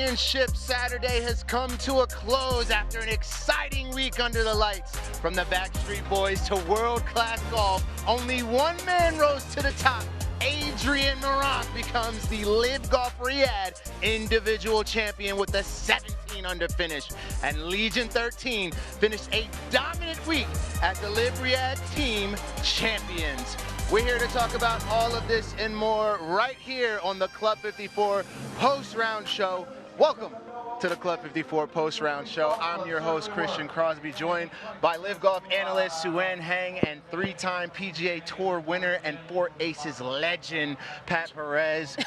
Championship Saturday has come to a close after an exciting week under the lights. From the Backstreet Boys to world-class golf, only one man rose to the top. Adrian Meronk becomes the LIV Golf Riyadh individual champion with a 17 under finish. And Legion 13 finished a dominant week as the LIV Riyadh team champions. We're here to talk about all of this and more right here on the Club 54 post-round show. Welcome to the Club 54 post-round show. I'm your host, Christian Crosby, joined by LIV Golf analyst Suan Hang and three-time PGA Tour winner and Four Aces legend, Pat Perez.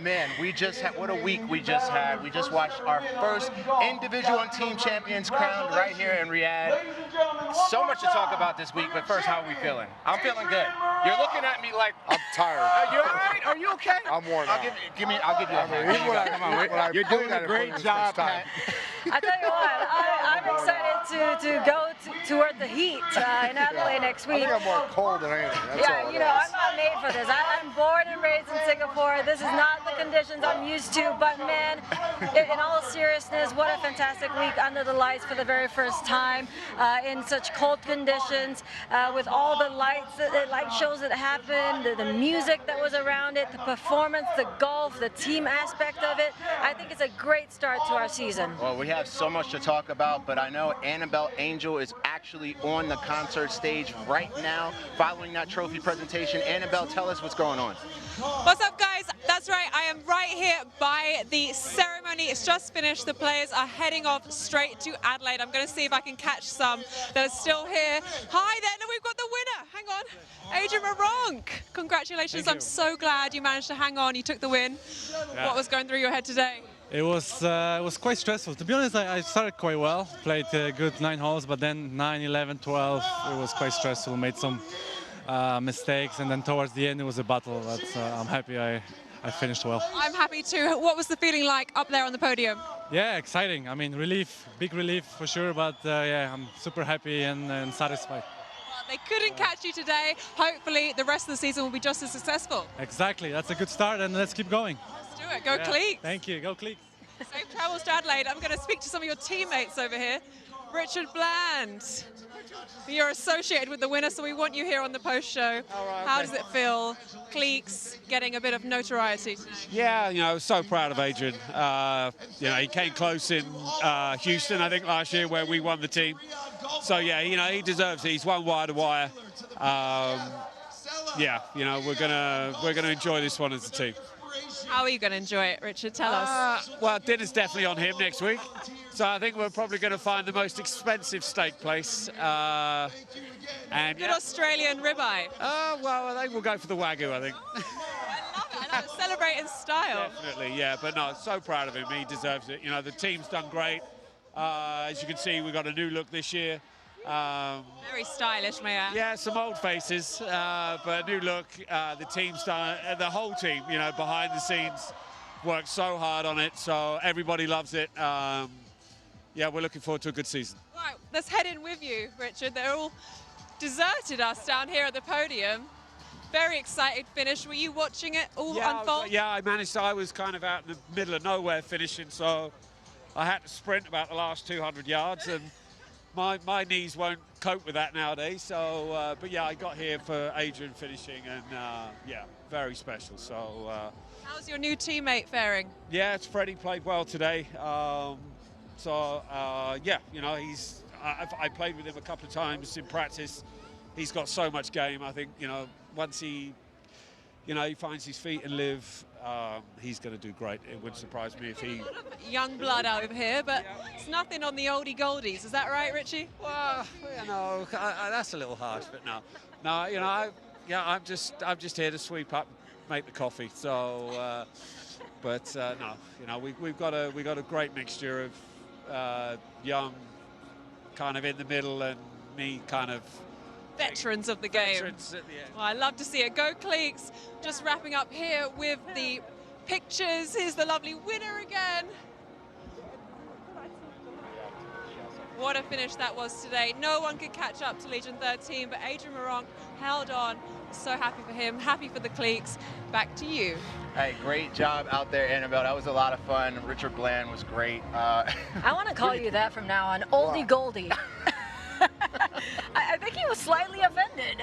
Man, we just had, what a week we just had. We just watched our first individual and team champions crowned right here in Riyadh. So much to talk about this week, but first, how are we feeling? I'm feeling good. You're looking at me like I'm tired. Are you all right? Are you okay? I'm worn out. I'll give you a hand. Come on, you're doing a great job, Pat. I tell you what, I'm excited to go toward the heat in Adelaide next week. I think I'm more cold than anything. That's all you know, I'm not made for this. I'm born and raised in Singapore. This is not the conditions I'm used to, but man, in all seriousness, what a fantastic week under the lights for the very first time in such cold conditions with all the lights, the light shows that happened, the music that was around it, the performance, the golf, the team aspect of it. I think it's a great start to our season. Well, we have so much to talk about, but I know Annabelle Angel is actually on the concert stage right now following that trophy presentation. Annabelle, tell us what's going on. What's up, guys? That's right, I am right here by the ceremony. It's just finished. The players are heading off straight to Adelaide. I'm going to see if I can catch some that are still here. Hi there, and we've got the winner. Hang on, Adrian Meronk. Congratulations. I'm so glad you managed to hang on. You took the win. Yeah. What was going through your head today? It was quite stressful. To be honest, I started quite well. Played a good 9 holes, but then 9, 11, 12, it was quite stressful. Made some mistakes, and then towards the end it was a battle. But I'm happy I finished well. I'm happy too. What was the feeling like up there on the podium? Yeah, exciting. I mean, relief, big relief for sure, but yeah, I'm super happy and satisfied. Well, they couldn't catch you today. Hopefully the rest of the season will be just as successful. Exactly, that's a good start, and let's keep going. Let's do it. Go Cleeks. Thank you. Go Cleeks. Safe travels to Adelaide. I'm going to speak to some of your teammates over here. Richard Bland, you're associated with the winner, so we want you here on the post show. Right, how does it feel, Cleeks getting a bit of notoriety? Yeah, you know, so proud of Adrian. You know, he came close in Houston, I think, last year where we won the team. So yeah, you know, he deserves it. He's won wire to wire. Yeah, you know, we're gonna enjoy this one as a team. How are you going to enjoy it, Richard? Tell us. Well, dinner's definitely on him next week. So I think we're probably going to find the most expensive steak place. And good Australian ribeye. Well, I think we'll go for the Wagyu, I think. I love it. I love it. Celebrate in style. Definitely, yeah. But no, so proud of him. He deserves it. You know, the team's done great. As you can see, we've got a new look this year. Very stylish, may I add. Yeah, some old faces, but a new look. The team's done, the whole team, you know, behind the scenes, worked so hard on it, so everybody loves it. Yeah, we're looking forward to a good season. Right, let's head in with you, Richard. They're all deserted us down here at the podium. Very excited finish. Were you watching it all unfold? Yeah, I managed. I was kind of out in the middle of nowhere finishing, so I had to sprint about the last 200 yards, and my knees won't cope with that nowadays. So, but yeah, I got here for Adrian finishing, and yeah, very special. So, how's your new teammate faring? Yeah, Freddie played well today. Yeah, you know, I played with him a couple of times in practice. He's got so much game. I think, you know, once he finds his feet and LIV, he's going to do great. It wouldn't surprise me if he... A lot of young blood over here, but it's nothing on the oldie goldies. Is that right, Richie? Well, you know, that's a little harsh, but no, you know, I'm just here to sweep up, make the coffee. So, but no, you know, we've got a great mixture of young, kind of in the middle, and me, kind of. Veterans of the game. Veterans at the end. Well, I love to see it. Go Cleeks. Just wrapping up here with the pictures. Here's the lovely winner again. What a finish that was today. No one could catch up to Legion 13, but Adrian Moronk held on. So happy for him, happy for the cliques. Back to you. Hey, great job out there, Annabelle. That was a lot of fun. Richard Bland was great. I want to call you that from now on, Oldie Goldie. I think he was slightly offended,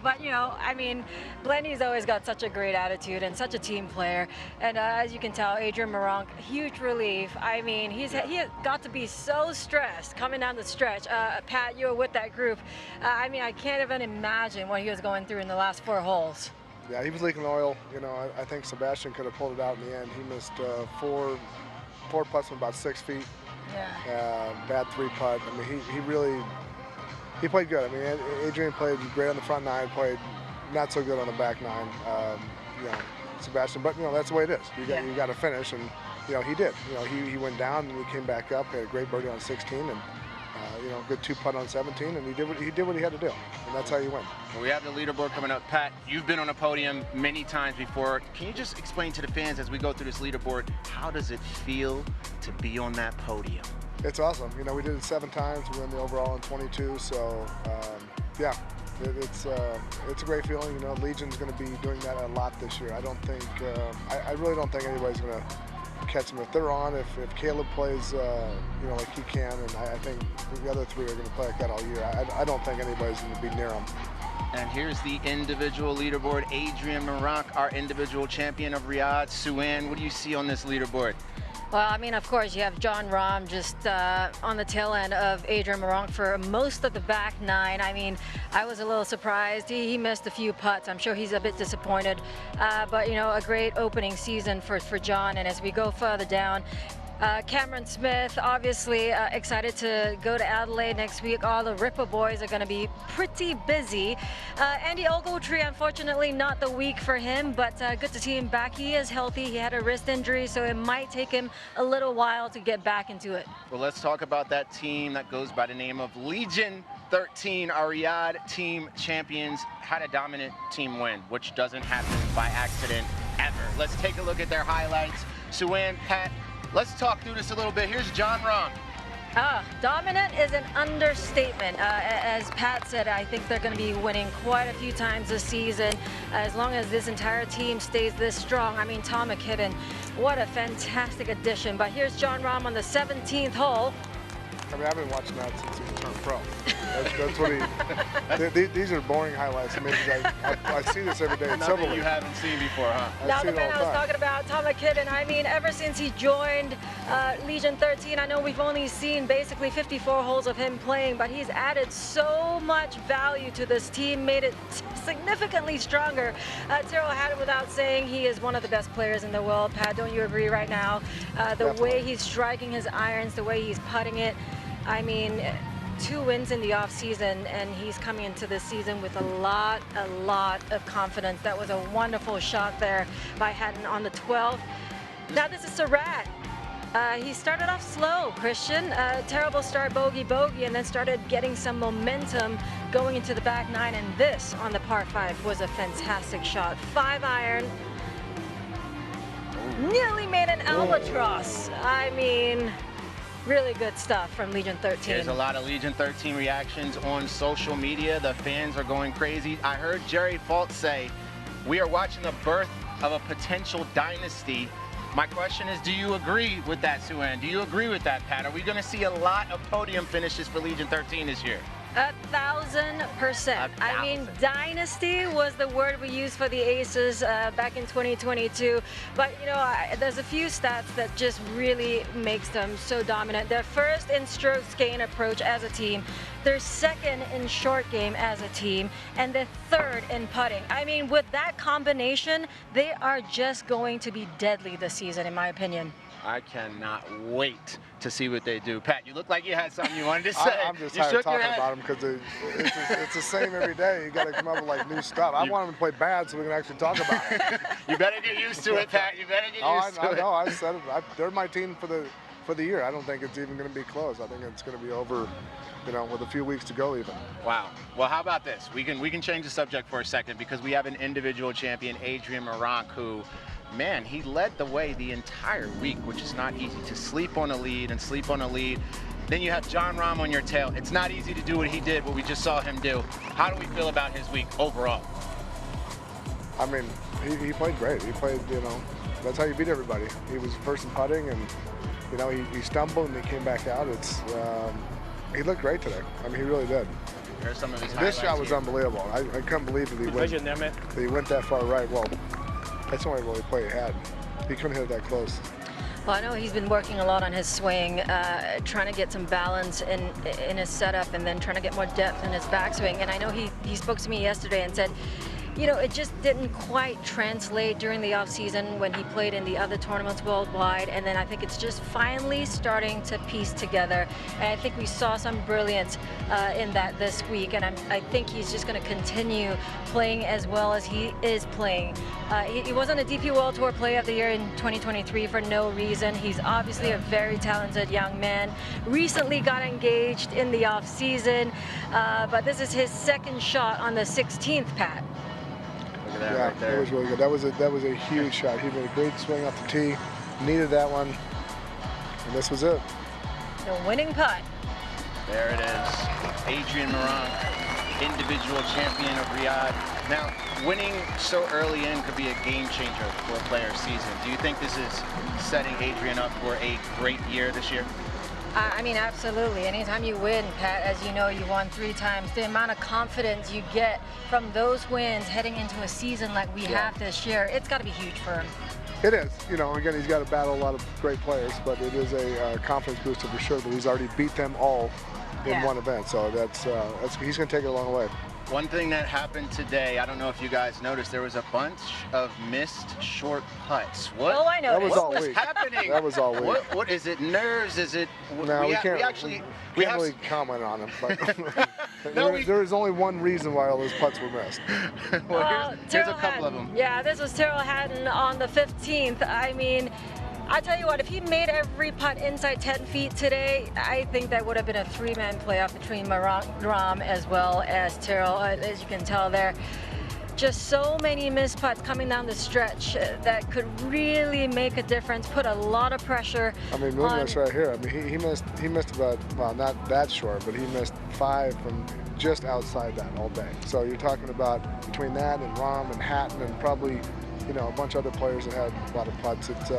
but you know, I mean, Blendy's always got such a great attitude and such a team player, and as you can tell, Adrian Moronk, huge relief. I mean, he got to be so stressed coming down the stretch. Pat, you were with that group. I mean, I can't even imagine what he was going through in the last 4 holes. Yeah, he was leaking oil. You know, I think Sebastian could have pulled it out in the end. He missed four putts from about 6 feet. Yeah. Bad 3 putt. I mean, he played good. I mean, Adrian played great on the front 9, played not so good on the back 9. You know, Sebastian, but you know that's the way it is. You got to finish, and you know he did. You know, he went down and he came back up. He had a great birdie on 16, and you know, good 2 putt on 17, and he did what he had to do, and that's how you win. Well, we have the leaderboard coming up. Pat, you've been on a podium many times before. Can you just explain to the fans as we go through this leaderboard, how does it feel to be on that podium? It's awesome. You know, we did it 7 times. We won the overall in 22. So, yeah, it's a great feeling. You know, Legion's going to be doing that a lot this year. I don't think, I really don't think anybody's going to catch them if they're on. If Caleb plays, you know, like he can, and I think the other 3 are going to play like that all year. I don't think anybody's going to be near them. And here's the individual leaderboard. Adrian Moronk, our individual champion of Riyadh. Suann, what do you see on this leaderboard? Well, I mean, of course, you have John Rahm just on the tail end of Adrian Moronk for most of the back 9. I mean, I was a little surprised. He missed a few putts. I'm sure he's a bit disappointed. But, you know, a great opening season for John. And as we go further down, Cameron Smith, obviously excited to go to Adelaide next week. All the Ripper boys are going to be pretty busy. Andy Ogletree, unfortunately, not the week for him, but good to see him back. He is healthy. He had a wrist injury, so it might take him a little while to get back into it. Well, let's talk about that team that goes by the name of Legion 13, our Riyadh team champions. Had a dominant team win, which doesn't happen by accident ever. Let's take a look at their highlights. Suann, Pat, let's talk through this a little bit. Here's John Rahm. Dominant is an understatement. As Pat said, I think they're going to be winning quite a few times this season, as long as this entire team stays this strong. I mean, Tom McKibben, what a fantastic addition. But here's John Rahm on the 17th hole. I mean, I've been watching that since he turned pro. That's what these are boring highlights. I mean, I see this every day. Nothing you haven't seen before, huh? Now the man I was talking about, Tom McKibben, I mean, ever since he joined Legion 13, I know we've only seen basically 54 holes of him playing, but he's added so much value to this team, made it significantly stronger. Tyrrell had it without saying. He is one of the best players in the world. Pat, don't you agree right now? The way he's striking his irons, the way he's putting it. I mean, 2 wins in the off-season, and he's coming into this season with a lot of confidence. That was a wonderful shot there by Hatton on the 12th. Now this is Surratt. He started off slow, Christian. Terrible start, bogey, and then started getting some momentum going into the back 9, and this on the par 5 was a fantastic shot. 5-iron. Nearly made an albatross. I mean, really good stuff from Legion 13. There's a lot of Legion 13 reactions on social media. The fans are going crazy. I heard Jerry Fault say, we are watching the birth of a potential dynasty. My question is, do you agree with that, Suann? Do you agree with that, Pat? Are we going to see a lot of podium finishes for Legion 13 this year? 1,000%. I mean, dynasty was the word we used for the Aces back in 2022. But, you know, there's a few stats that just really makes them so dominant. They're first in strokes gain approach as a team. They're second in short game as a team. And they're third in putting. I mean, with that combination, they are just going to be deadly this season, in my opinion. I cannot wait to see what they do. Pat, you look like you had something you wanted to say. I'm just tired of talking about them because it's the same every day. You got to come up with like new stuff. I want them to play bad so we can actually talk about it. You better get used to it, Pat. You better get used to it. No, I said it. They're my team for the year. I don't think it's even going to be close. I think it's going to be over, you know, with a few weeks to go even. Wow. Well, how about this? We can change the subject for a second because we have an individual champion, Adrian Moronk, who, man, he led the way the entire week, which is not easy. To sleep on a lead and sleep on a lead. Then you have John Rahm on your tail. It's not easy to do what he did, what we just saw him do. How do we feel about his week overall? I mean, he played great. He played, you know, that's how you beat everybody. He was first in putting, and, you know, he stumbled and he came back out. He looked great today. I mean, he really did. Here's some of his This shot was here. unbelievable. I couldn't believe that he went that far right. Well, that's the only really play he had. He couldn't hit it that close. Well, I know he's been working a lot on his swing, trying to get some balance in his setup and then trying to get more depth in his backswing. And I know he spoke to me yesterday and said, you know, it just didn't quite translate during the off-season when he played in the other tournaments worldwide, and then I think it's just finally starting to piece together, and I think we saw some brilliance in that this week, and I think he's just going to continue playing as well as he is playing. He wasn't a DP World Tour Player of the Year in 2023 for no reason. He's obviously a very talented young man. Recently got engaged in the off-season, but this is his second shot on the 16th, Pat. Yeah, right there. It was really good. That was a huge shot. He made a great swing off the tee, needed that one, and this was it. The winning putt. There it is. Adrian Meronk, individual champion of Riyadh. Now, winning so early in could be a game changer for a player's season. Do you think this is setting Adrian up for a great year this year? I mean, absolutely. Anytime you win, Pat, as you know, you won 3 times. The amount of confidence you get from those wins heading into a season like we have this year, it's got to be huge for him. It is. You know, again, he's got to battle a lot of great players, but it is a confidence booster for sure that he's already beat them all in one event. So that's he's going to take it a long way. One thing that happened today, I don't know if you guys noticed, there was a bunch of missed short putts. What? Oh, I know. That was all What's week. happening? That was all week. What is it? Nerves? Is it? No, we can't have really comment on him. But No, there is only one reason why all those putts were missed. Well, here's a Tyrrell couple of Hatton. them. Yeah, this was Tyrrell Hatton on the 15th. I mean, I tell you what, if he made every putt inside 10 feet today, I think that would have been a 3-man playoff between Rahm as well as Tyrrell. As you can tell there, just so many missed putts coming down the stretch that could really make a difference, put a lot of pressure. I mean, look at this right here. I mean, he missed about, well, not that short, but he missed 5 from just outside that all day. So you're talking about between that and Rahm and Hatton and probably, you know, a bunch of other players that had a lot of putts. It's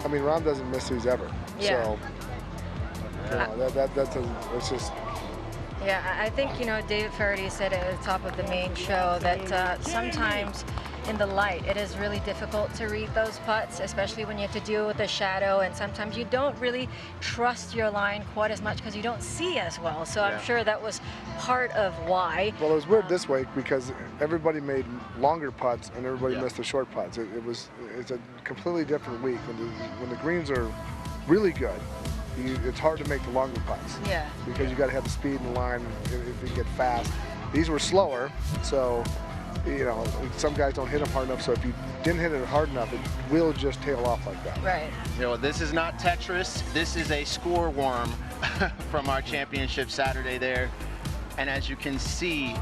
I mean, Rahm doesn't miss these ever. Yeah. So, you know, it's just. Yeah, I think, you know, David Faraday said at the top of the main show that sometimes in the light it is really difficult to read those putts, especially when you have to deal with the shadow, and sometimes you don't really trust your line quite as much because you don't see as well. So I'm sure that was part of why. Well, it was weird this week because everybody made longer putts and everybody missed the short putts. It's a completely different week when the greens are really good. It's hard to make the longer putts. Yeah. Because you got to have the speed in the line if you get fast. These were slower, so you know some guys don't hit them hard enough. So if you didn't hit it hard enough, it will just tail off like that. Right. You know, this is not Tetris. This is a score worm from our championship Saturday there. And as you can see,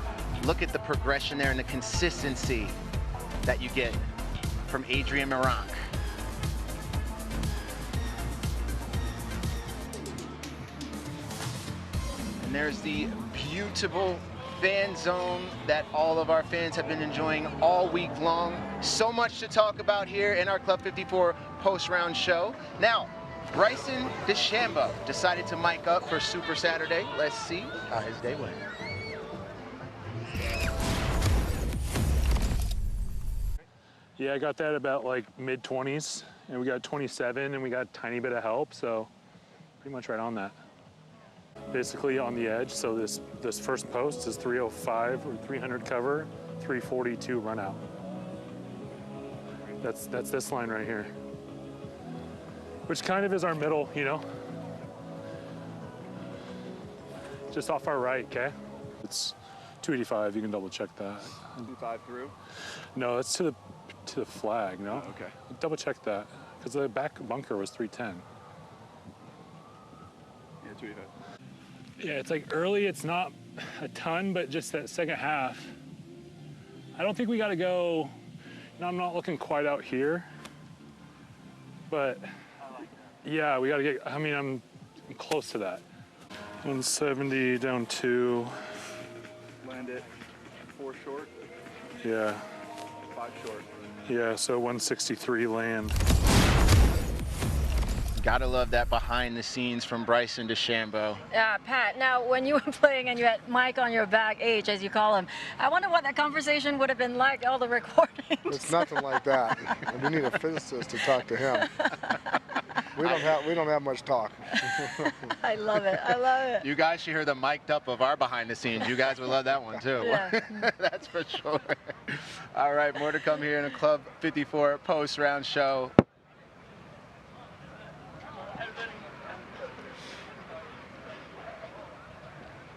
look at the progression there and the consistency that you get from Adrian Meronk. And there's the beautiful fan zone that all of our fans have been enjoying all week long. So much to talk about here in our Club 54 post-round show. Now, Bryson DeChambeau decided to mic up for Super Saturday. Let's see how his day went. Yeah, I got that about like mid-20s, and we got 27, and we got a tiny bit of help, so pretty much right on that. Basically on the edge, so this first post is 305 or 300 cover, 342 run out. That's this line right here, which kind of is our middle, you know? Just off our right, okay? It's 285, you can double check that. 285 through? No, that's to the flag, no? Oh, okay. Double check that, because the back bunker was 310. Yeah, 285. Yeah, it's like early, it's not a ton, but just that second half. I don't think we got to go, you know, I'm not looking quite out here, but yeah, we got to get, I mean, I'm I'm close to that. 170 down 2. Land it 4 short? Yeah. 5 short. Yeah, so 163 land. Gotta love that behind the scenes from Bryson DeChambeau. Yeah, Pat, now when you were playing and you had Mike on your back, H as you call him, I wonder what that conversation would have been like, all the recordings. It's nothing like that. We need a physicist to talk to him. We don't have much talk. I love it. I love it. You guys should hear the mic'd up of our behind the scenes. You guys would love that one too. Yeah. That's for sure. All right, more to come here in a Club 54 post-round show.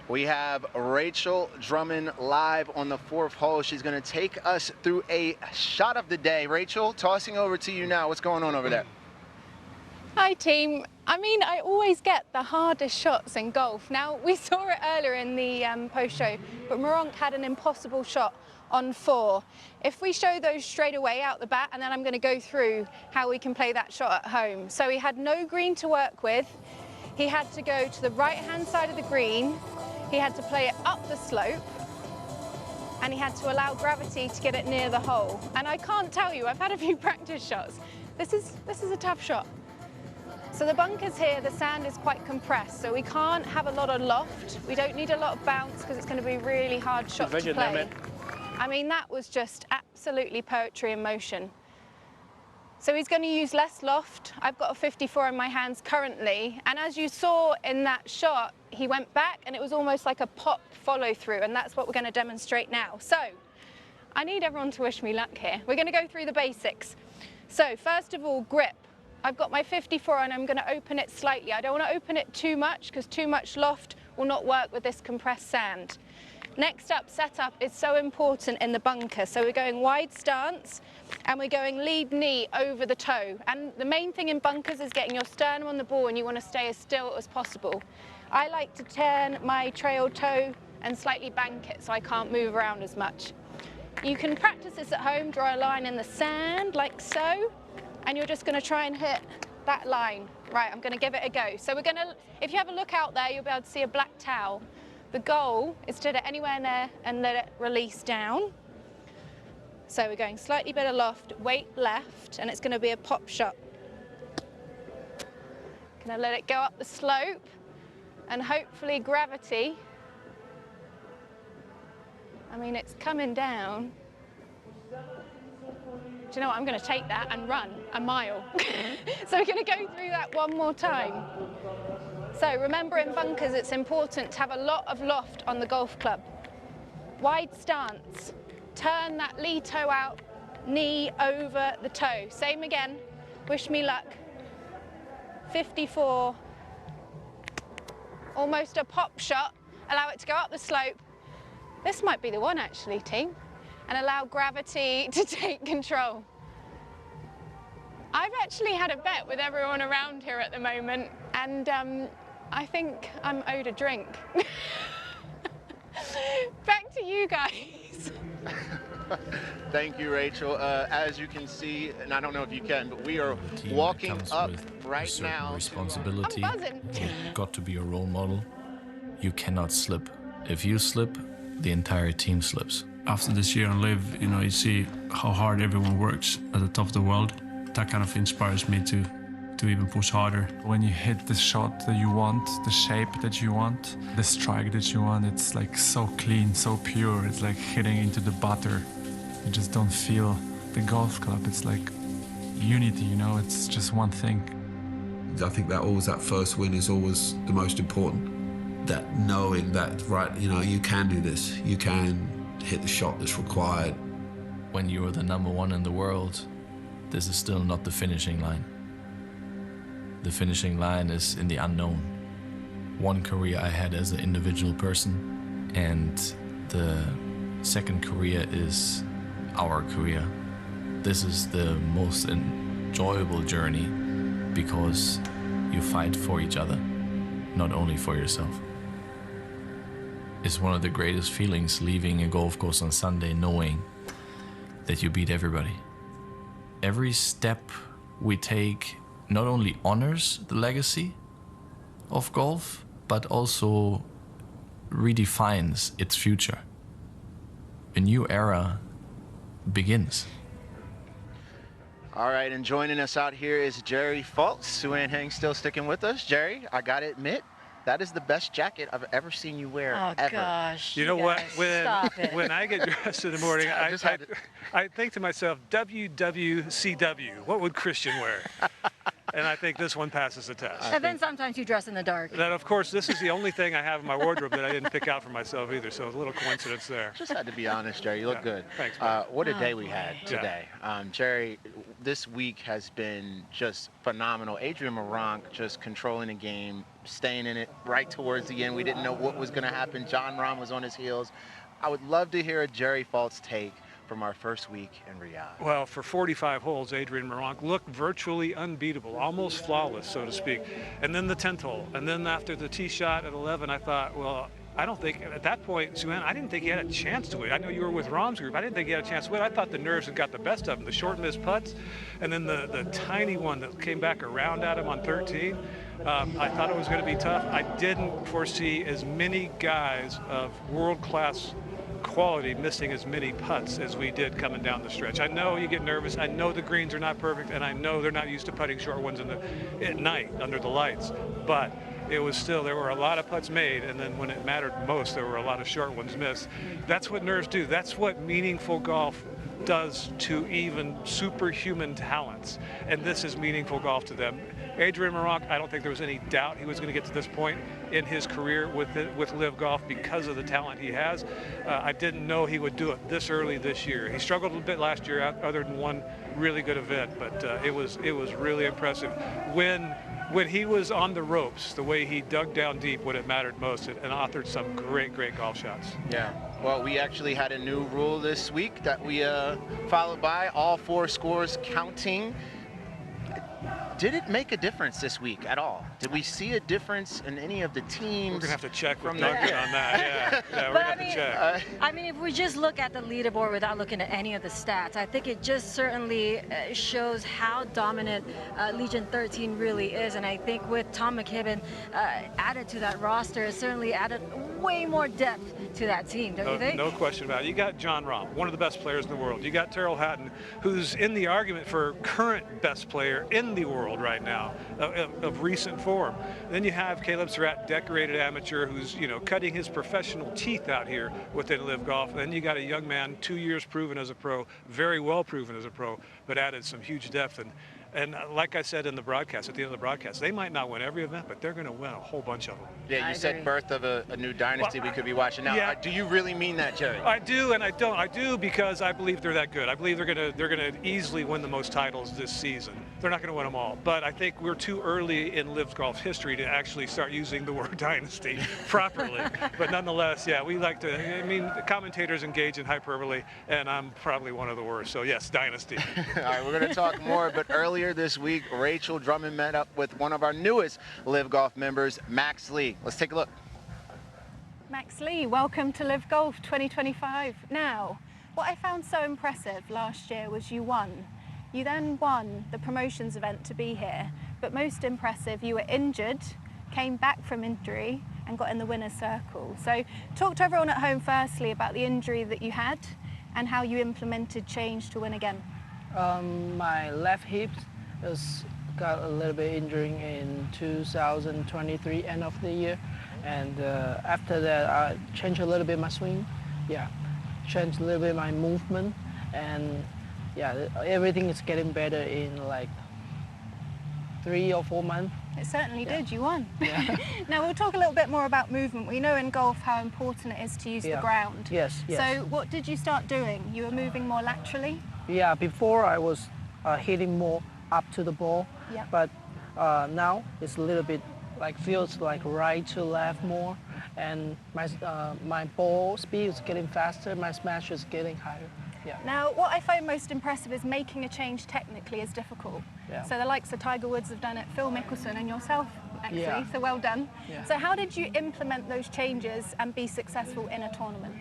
We have Rachel Drummond live on the 4th hole. She's going to take us through a shot of the day. Rachel, tossing over to you now. What's going on over there? Hi team. I mean, I always get the hardest shots in golf. Now, we saw it earlier in the post-show, but Moronk had an impossible shot on 4. If we show those straight away out the bat, and then I'm going to go through how we can play that shot at home. So he had no green to work with. He had to go to the right-hand side of the green. He had to play it up the slope, and he had to allow gravity to get it near the hole. And I can't tell you, I've had a few practice shots. This is a tough shot. So the bunkers here, the sand is quite compressed, so we can't have a lot of loft. We don't need a lot of bounce because it's going to be a really hard shot to play. I mean, that was just absolutely poetry in motion. So he's going to use less loft. I've got a 54 in my hands currently, and as you saw in that shot, he went back and it was almost like a pop follow through, and that's what we're going to demonstrate now. So I need everyone to wish me luck here. We're going to go through the basics. So first of all, grip. I've got my 54 and I'm going to open it slightly. I don't want to open it too much because too much loft will not work with this compressed sand. Next up, setup is so important in the bunker. So we're going wide stance and we're going lead knee over the toe. And the main thing in bunkers is getting your sternum on the ball, and you want to stay as still as possible. I like to turn my trail toe and slightly bank it so I can't move around as much. You can practice this at home, draw a line in the sand like so, and you're just going to try and hit that line. Right, I'm going to give it a go. So we're going to, if you have a look out there, you'll be able to see a black towel. The goal is to hit it anywhere in there and let it release down. So we're going slightly bit of loft, weight left, and it's going to be a pop shot. Going to let it go up the slope, and hopefully gravity. I mean, it's coming down. Do you know what? I'm going to take that and run a mile. So we're going to go through that one more time. So remember, in bunkers, it's important to have a lot of loft on the golf club. Wide stance. Turn that lead toe out, knee over the toe. Same again. Wish me luck. 54. Almost a pop shot. Allow it to go up the slope. This might be the one, actually, team. And allow gravity to take control. I've actually had a bet with everyone around here at the moment, and I think I'm owed a drink. Back to you guys. Thank you, Rachel. As you can see, and I don't know if you can, but we are walking up right now. Responsibility. I'm buzzing. You've got to be a role model. You cannot slip. If you slip, the entire team slips. After this year on LIV, you see how hard everyone works at the top of the world. That kind of inspires me to even push harder. When you hit the shot that you want, the shape that you want, the strike that you want, it's like so clean, so pure. It's like hitting into the butter. You just don't feel the golf club. It's like unity, it's just one thing. I think that first win is always the most important. That knowing that, right, you can do this. You can hit the shot that's required. When you are the #1 in the world, this is still not the finishing line. The finishing line is in the unknown. One career I had as an individual person, and the second career is our career. This is the most enjoyable journey because you fight for each other, not only for yourself. It's one of the greatest feelings leaving a golf course on Sunday knowing that you beat everybody. Every step we take not only honors the legacy of golf, but also redefines its future. A new era begins. All right, and joining us out here is Jerry Fultz. Sue-Ann Heng still sticking with us. Jerry, I gotta admit, that is the best jacket I've ever seen you wear, ever. Gosh. You know what? Stop it. When I get dressed in the morning, I think to myself, WWCW, what would Christian wear? And I think this one passes the test. And then sometimes you dress in the dark. Then, of course, this is the only thing I have in my wardrobe that I didn't pick out for myself either, so a little coincidence there. Just had to be honest, Jerry. You look good. Thanks, man. What a day we had today. Jerry, this week has been just phenomenal. Adrian Meronk just controlling the game, staying in it right towards the end. We didn't know what was going to happen. John Rahm was on his heels. I would love to hear a Jerry Fultz take from our first week in Riyadh. Well, for 45 holes, Adrian Meronk looked virtually unbeatable, almost flawless, so to speak. And then the 10th hole. And then after the tee shot at 11, I thought, well, I don't think, at that point, Sue-Ann, I didn't think he had a chance to win. I know you were with Rahm's group. I didn't think he had a chance to win. I thought the nerves had got the best of him. The short missed putts, and then the tiny one that came back around at him on 13. I thought it was going to be tough. I didn't foresee as many guys of world-class quality missing as many putts as we did coming down the stretch. I know you get nervous. I know the greens are not perfect, and I know they're not used to putting short ones at night under the lights. But it was still, there were a lot of putts made, and then when it mattered most, there were a lot of short ones missed. That's what nerves do. That's what meaningful golf does to even superhuman talents, and this is meaningful golf to them. Adrian Meronk, I don't think there was any doubt he was going to get to this point in his career with LIV Golf because of the talent he has. I didn't know he would do it this early this year. He struggled a bit last year, other than one really good event, but it was really impressive. When he was on the ropes, the way he dug down deep when it mattered most, and authored some great golf shots. Yeah. Well, we actually had a new rule this week that we followed by, all 4 scores counting. Did it make a difference this week at all? Did we see a difference in any of the teams? We're going to have to check with Duncan on that. Yeah, we're going to have to check. I mean, if we just look at the leaderboard without looking at any of the stats, I think it just certainly shows how dominant Legion 13 really is. And I think with Tom McKibben added to that roster, it certainly added way more depth to that team, don't you think? No question about it. You got John Rahm, one of the best players in the world. You got Terrell Hatton, who's in the argument for current best player in the world right now, of recent form. Then you have Caleb Surratt, decorated amateur, who's cutting his professional teeth out here within LIV Golf. Then you got a young man, 2 years proven as a pro, very well proven as a pro, but added some huge depth. And like I said in the broadcast, at the end of the broadcast, they might not win every event, but they're going to win a whole bunch of them. Yeah, you said birth of a new dynasty we could be watching now. Yeah. Do you really mean that, Jerry? I do, and I don't. I do because I believe they're that good. I believe they're going to easily win the most titles this season. They're not going to win them all, but I think we're too early in LIV Golf's history to actually start using the word dynasty properly. But nonetheless, yeah, we like to. I mean, the commentators engage in hyperbole, and I'm probably one of the worst. So yes, dynasty. All right, we're going to talk more, but earlier this week, Rachel Drummond met up with one of our newest LIV Golf members, Max Lee. Let's take a look. Max Lee, welcome to LIV Golf 2025. Now, what I found so impressive last year was you won. You then won the promotions event to be here, but most impressive, you were injured, came back from injury and got in the winner's circle. So talk to everyone at home firstly about the injury that you had and how you implemented change to win again. My left hip got a little bit injuring in 2023, end of the year. And after that, I changed a little bit my swing. Yeah, changed a little bit my movement. And yeah, everything is getting better in like 3 or 4 months. It certainly did, you won. Yeah. Now we'll talk a little bit more about movement. We know in golf how important it is to use the ground. Yes. So what did you start doing? You were moving more laterally? Yeah, before I was hitting more up to the ball, but now it's a little bit like feels like right to left more, and my ball speed is getting faster, my smash is getting higher. Yeah. Now, what I find most impressive is making a change technically is difficult. Yeah. So the likes of Tiger Woods have done it, Phil Mickelson and yourself, actually, Yeah. so well done. Yeah. So how did you implement those changes and be successful in a tournament?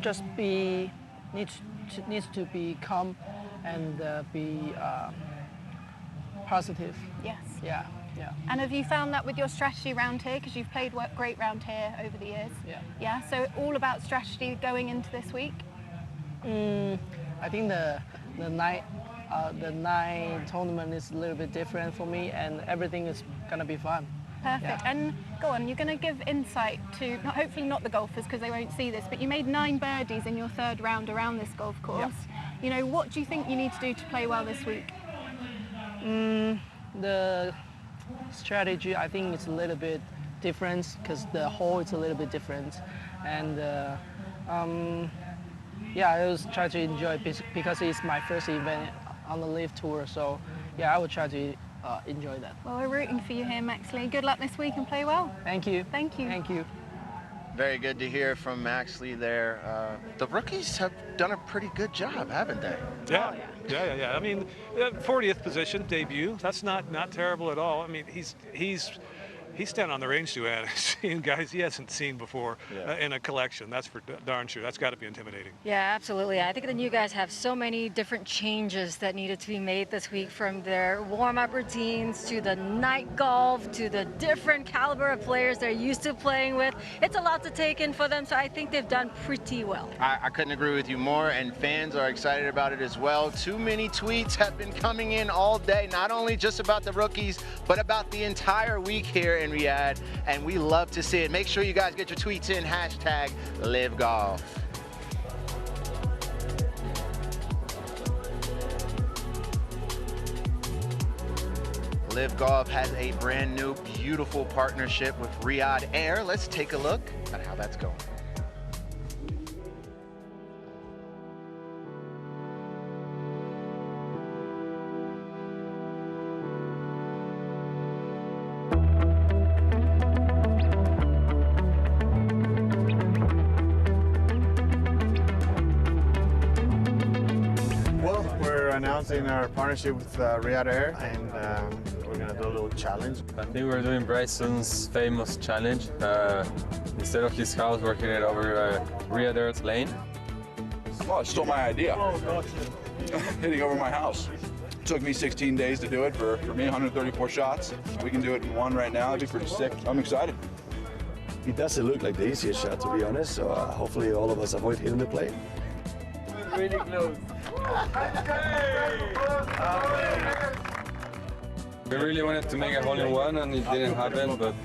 Just needs to be calm and be positive. Yes. Yeah. And have you found that with your strategy round here? Because you've played great round here over the years. Yeah. So all about strategy going into this week. I think the night tournament is a little bit different for me, and everything is gonna be fun. Perfect. Yeah. And go on, you're going to give insight to, hopefully not the golfers because they won't see this, but you made 9 birdies in your 3rd round around this golf course. You know, what do you think you need to do to play well this week? The strategy, I think, is a little bit different because the hole is a little bit different, and yeah, I was trying to enjoy it because it's my first event on the LIV tour. So yeah, I will try to enjoy that. Well, we're rooting for you here, Maxley. Good luck this week and play well. Thank you. Thank you. Thank you. Very good to hear from Maxley there. The rookies have done a pretty good job, haven't they? Yeah. Yeah. I mean, 40th position debut. That's not terrible at all. I mean, he's standing on the range, Suanne, seeing guys he hasn't seen before in a collection. That's for darn sure. That's got to be intimidating. Yeah, absolutely. I think the new guys have so many different changes that needed to be made this week, from their warm-up routines to the night golf to the different caliber of players they're used to playing with. It's a lot to take in for them, so I think they've done pretty well. I couldn't agree with you more, and fans are excited about it as well. Too many tweets have been coming in all day, not only just about the rookies, but about the entire week here in Riyadh, and we love to see it. Make sure you guys get your tweets in, hashtag LIV Golf. LIV Golf has a brand new, beautiful partnership with Riyadh Air. Let's take a look at how that's going. Announcing our partnership with Riyadh Air, and we're going to do a little challenge. I think we're doing Bryson's famous challenge. Instead of his house, we're hitting it over Riyadh Air's lane. Well, it stole my idea. Hitting over my house. It took me 16 days to do it for me, 134 shots. We can do it in 1 right now. It'd be pretty sick. I'm excited. It doesn't look like the easiest shot, to be honest, so hopefully all of us avoid hitting the plate. Really close. We really wanted to make a hole-in-one and it didn't happen, but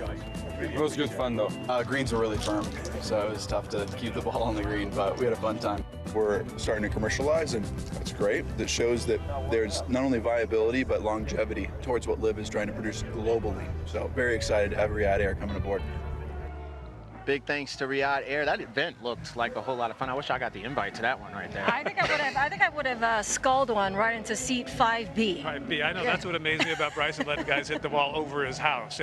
it was good fun though. Greens were really firm, so it was tough to keep the ball on the green, but we had a fun time. We're starting to commercialize, and that's great. That shows that there's not only viability, but longevity towards what LIV is trying to produce globally. So very excited to have Riyadh Air coming aboard. Big thanks to Riyadh Air. That event looked like a whole lot of fun. I wish I got the invite to that one right there. I think I would have sculled one right into seat 5B. 5B. I know that's what amazed me about Bryson letting guys hit the ball over his house.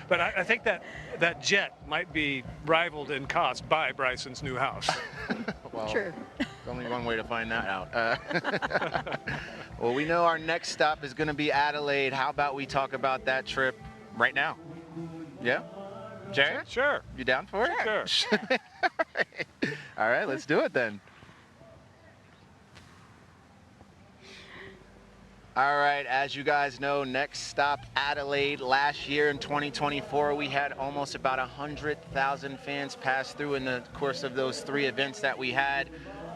But I think that jet might be rivaled in cost by Bryson's new house. Well, true. There's only one way to find that out. Well, we know our next stop is going to be Adelaide. How about we talk about that trip right now? Yeah? Jerry? Sure. You down for it? Sure. All right, let's do it then. All right, as you guys know, next stop Adelaide. Last year in 2024, we had almost about 100,000 fans pass through in the course of those 3 events that we had.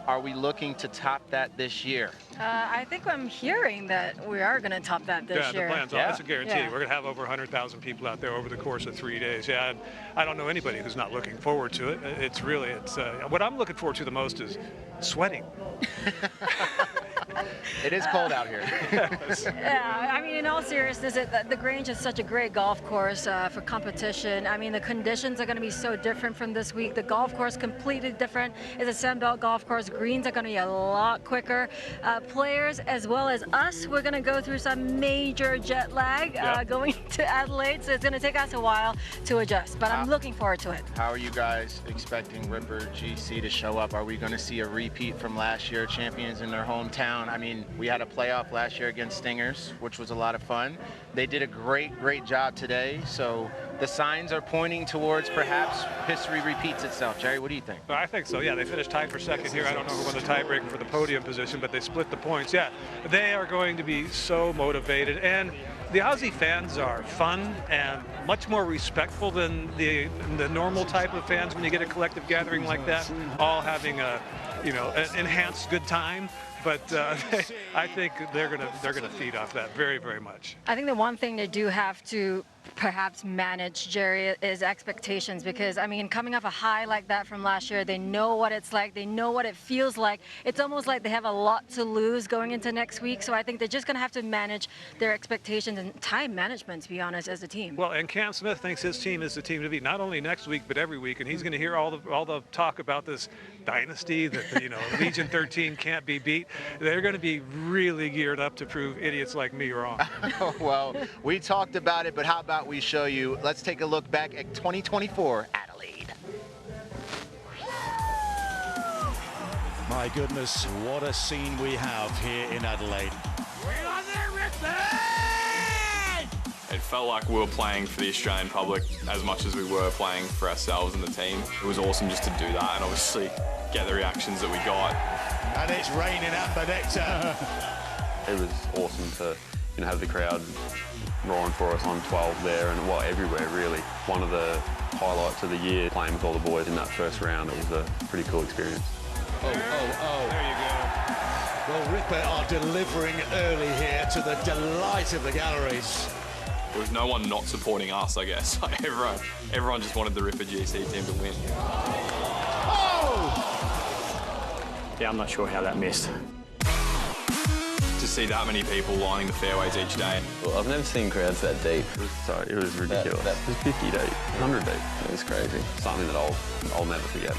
Are we looking to top that this year? I think I'm hearing that we are going to top that this year. The plan's that's a guarantee. We're going to have over 100,000 people out there over the course of 3 days. Yeah, and I don't know anybody who's not looking forward to it. It's what I'm looking forward to the most is sweating. It is cold out here. Yeah, I mean, in all seriousness, the Grange is such a great golf course for competition. I mean, the conditions are going to be so different from this week. The golf course completely different. It's a Sunbelt golf course. Greens are going to be a lot quicker. Players as well as us, we're going to go through some major jet lag going to Adelaide, so it's going to take us a while to adjust, but I'm looking forward to it. How are you guys expecting Ripper GC to show up? Are we going to see a repeat from last year, champions in their hometown? I mean, we had a playoff last year against Stingers, which was a lot of fun. They did a great job today, so the signs are pointing towards perhaps history repeats itself. Jerry, what do you think? I think so, yeah. They finished tied for second here. I don't know who won the tiebreaker for the podium position, but they split the points. Yeah, they are going to be so motivated, and The Aussie fans are fun and much more respectful than the normal type of fans when you get a collective gathering like that, all having a, an enhanced good time. But I think they're gonna feed off that very, very much. I think the one thing they do have to perhaps manage, Jerry, is expectations, because I mean, coming off a high like that from last year, they know what it's like, they know what it feels like. It's almost like they have a lot to lose going into next week, so I think they're just going to have to manage their expectations and time management, to be honest, as a team. Well, and Cam Smith thinks his team is the team to beat, not only next week but every week, and he's going to hear all the talk about this dynasty that Legion 13 can't be beat. They're going to be really geared up to prove idiots like me wrong. Well, we talked about it, but how about we show you? Let's take a look back at 2024 Adelaide. My goodness, what a scene we have here in Adelaide. It felt like we were playing for the Australian public as much as we were playing for ourselves and the team. It was awesome just to do that and obviously get the reactions that we got. And it's raining amber nectar. It was awesome to have the crowd roaring for us on 12 there and everywhere really. One of the highlights of the year, playing with all the boys in that first round. It was a pretty cool experience. Oh. There you go. Well, Ripper are delivering early here to the delight of the galleries. There was no one not supporting us, I guess. Like everyone just wanted the Ripper GC team to win. Oh! Yeah, I'm not sure how that missed. To see that many people lining the fairways each day. Well, I've never seen crowds that deep. It was ridiculous. It was 50 deep, 100 deep. It was crazy. Something that I'll never forget.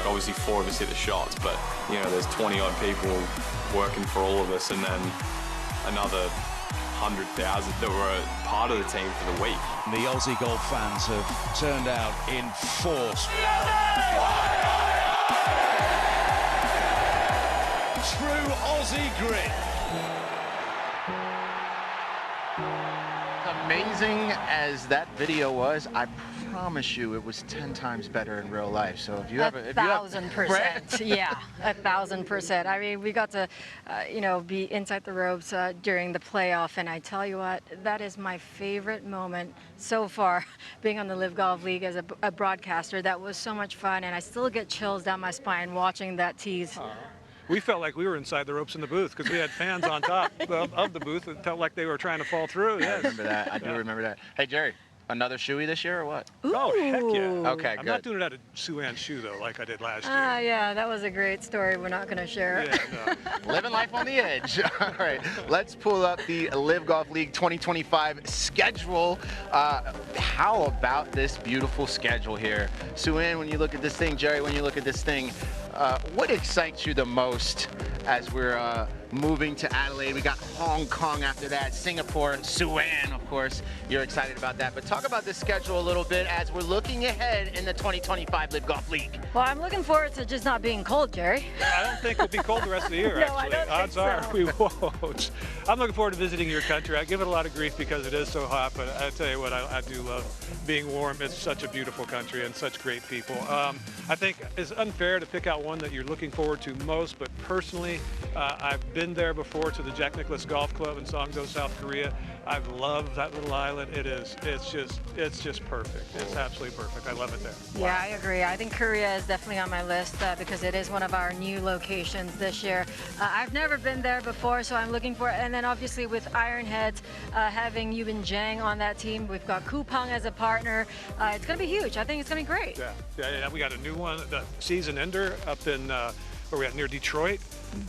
Obviously 4 of us hit the shots, but there's 20 odd people working for all of us, and then another 100,000 that were part of the team for the week. The Aussie golf fans have turned out in force. True Aussie grit. Amazing as that video was, I promise you it was 10 times better in real life. So if you have 1,000%, yeah, 1,000%. I mean, we got to, be inside the ropes during the playoff, and I tell you what, that is my favorite moment so far, being on the LIV Golf League as a broadcaster. That was so much fun, and I still get chills down my spine watching that tease. We felt like we were inside the ropes in the booth because we had fans on top of the booth. It felt like they were trying to fall through. Yes. I remember that. I do remember that. Hey, Jerry, another shoey this year or what? Ooh. Oh, heck yeah. Okay, I'm not doing it at a Sue-Ann shoe, though, like I did last year. Yeah, that was a great story. We're not going to share it. Yeah, no. Living life on the edge. All right, let's pull up the LIV Golf League 2025 schedule. How about this beautiful schedule here? Sue-Ann, when you look at this thing, Jerry, when you look at this thing, what excites you the most as we're moving to Adelaide? We got Hong Kong after that, Singapore, Sue-Ann, of course. You're excited about that. But talk about this schedule a little bit as we're looking ahead in the 2025 LIV Golf League. Well, I'm looking forward to just not being cold, Jerry. I don't think it'll be cold the rest of the year, No, I actually. don't Odds think are so. we won't. I'm looking forward to visiting your country. I give it a lot of grief because it is so hot, but I tell you what, I do love being warm. It's such a beautiful country and such great people. I think it's unfair to pick out one that you're looking forward to most, but personally, I've been there before to the Jack Nicklaus Golf Club in Songdo, South Korea. I've loved that little island. It's just perfect. It's absolutely perfect. I love it there. Yeah, I agree. I think Korea is definitely on my list because it is one of our new locations this year. I've never been there before, so I'm looking for it. And then obviously with Ironheads, having Yubin Jang on that team, we've got Kupang as a partner. It's going to be huge. I think it's going to be great. Yeah. We got a new one, the Season Ender up in where we at near Detroit.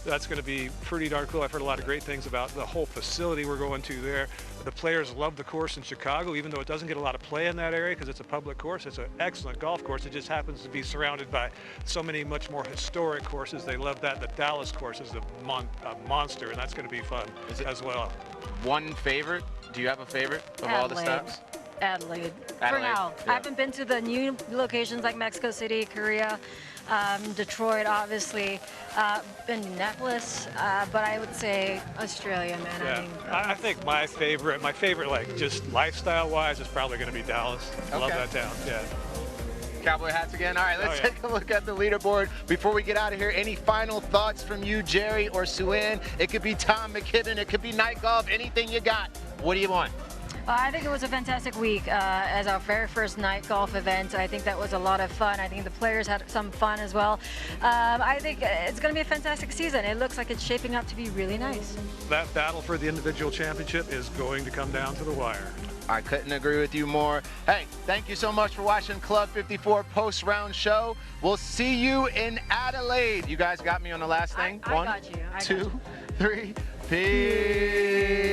That's going to be pretty darn cool. I've heard a lot of great things about the whole facility we're going to there. The players love the course in Chicago, even though it doesn't get a lot of play in that area because it's a public course. It's an excellent golf course. It just happens to be surrounded by so many much more historic courses. They love that. The Dallas course is a monster, and that's going to be fun as well. One favorite? Do you have a favorite of all the stops? Adelaide. For now. Yeah. I haven't been to the new locations like Mexico City, Korea, Detroit, obviously, Indianapolis, but I would say Australia, man. Yeah. I mean, I think my favorite, like just lifestyle-wise, is probably going to be Dallas. I love that town. Yeah. Cowboy hats again. All right, let's take a look at the leaderboard. Before we get out of here, any final thoughts from you, Jerry or Sue-Ann? It could be Tom McKibben, it could be Night Golf, anything you got. What do you want? I think it was a fantastic week as our very first night golf event. I think that was a lot of fun. I think the players had some fun as well. I think it's going to be a fantastic season. It looks like it's shaping up to be really nice. That battle for the individual championship is going to come down to the wire. I couldn't agree with you more. Hey, thank you so much for watching Club 54 post-round show. We'll see you in Adelaide. You guys got me on the last thing? I got you. 2, 3, peace.